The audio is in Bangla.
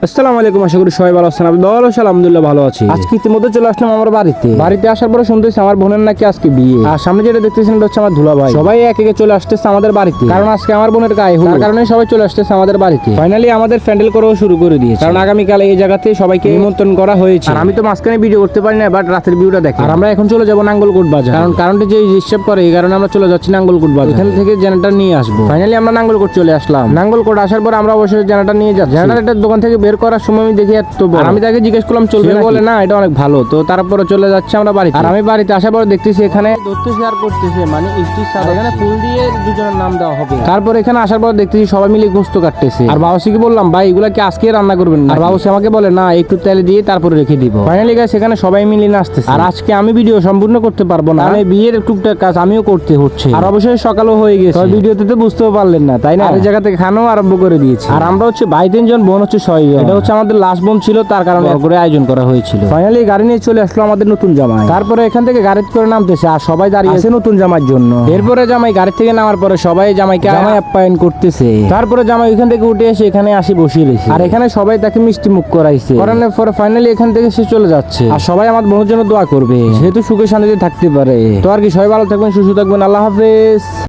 আসসালামু আলাইকুম, আশা করি সবাই ভালো আছেন। আমি ভালো আছি, আলহামদুলিল্লাহ ভালো আছি। আজকে ইতিমধ্যে চলে আসলাম আমার বাড়িতে আসার পরে শুনতেছি আমার বোনের নাকি আজকে বিয়ে। আর সামনে যেটা দেখতেছেন এটা হচ্ছে আমার দুলা ভাই। সবাই এক একে চলে আসতেছে আমাদের বাড়িতে, কারণ আজকে আমার বোনের গায়ে হলুদ, তার কারণে সবাই চলে আসতেছে আমাদের বাড়িতে। ফাইনালি আমাদের প্যান্ডেল করাও শুরু করে দিয়েছে, কারণ আগামীকাল এই জায়গাতে সবাইকে নিমন্ত্রণ করা হয়েছে। আর আমি তো মাঝখানে ভিডিও করতে পারি না, বাট রাতের ভিউটা দেখি। আর আমরা এখন চলে যাবো নাঙ্গলকোট বাজার, কারণ কারেন্টে যে ডিস্টার্ব করে, এই কারণে আমরা চলে যাচ্ছি নাঙ্গলকোট বাজার। এখান থেকে জেনারেটর নিয়ে আসবো। ফাইনালি আমরা নাঙ্গলকোট চলে আসলাম। নাঙ্গলকোট আসার পর আমরা অবশ্যই জেনারেটর নিয়ে যাচ্ছি। জেনারেটর দোকান থেকে বের করার সময় আমি দেখি এত বড়। আর আমি তাকে জিজ্ঞেস করলাম চলবে, বলে না এটা অনেক ভালো। তো তারপরে চলে যাচ্ছে আমরা বাড়িতে। আর আমি বাড়িতে আসার পর দেখতেছি এখানে ধরতেছে আর করতেছে, মানে এখানে ফুল দিয়ে দুজনের নাম দেওয়া হবে। তারপর এখানে আসার পর দেখতেছি সবাই মিলে গোস্ত কাটতেছে। আর বাবুসিকে বললাম ভাই এগুলা কি আজকে রান্না করবেন? আর বাবুসি আমাকে বলে না, একটু তেলে দিয়ে তারপরে রেখে দিব। ফাইনালি গাইস সেখানে সবাই মিলে নাচতেছে। আর আজকে আমি ভিডিও সম্পূর্ণ করতে পারবো না, মানে বিয়ের টুকটাক কাজ আমিও করতে হচ্ছে। আর অবশ্যই সকালও হয়ে গেছে, ভিডিওতে তো বুঝতেও পারলেন না, তাই না? আর এই জায়গা থেকে খানো আরম্ভ করে দিয়েছি। আর আমরা হচ্ছে ভাই 3 জন, বোন হচ্ছে 6 জন। এটা হচ্ছে আমাদের লাস্ট বোন ছিল, তার কারণে করে আয়োজন করা হয়েছিল। ফাইনালি গাড়ি নিয়ে চলে আসলো আমাদের নতুন জামাই। তারপরে এখান থেকে গাড়িতে করে নামতেছে, আর সবাই দাঁড়িয়ে আছে নতুন জামাইয়ের জন্য। এরপরে জামাই গাড়ি থেকে নামার পরে সবাই জামাইকে আপ্যায়ন করতেছে। তারপরে জামাই ওইখান থেকে উঠে এসে এখানে আসি বসিয়ে রয়েছে। আর এখানে সবাই তাকে মিষ্টি মুখ করাইছে, করানোর পরে ফাইনালি এখান থেকে সে চলে যাচ্ছে। আর সবাই আমার বোনের জন্য দোয়া করবে, যেহেতু সুখে শান্তিতে থাকতে পারে। তো আর কি, সবাই ভালো থাকবেন, সুস্থ থাকবেন, আল্লাহ হাফেজ।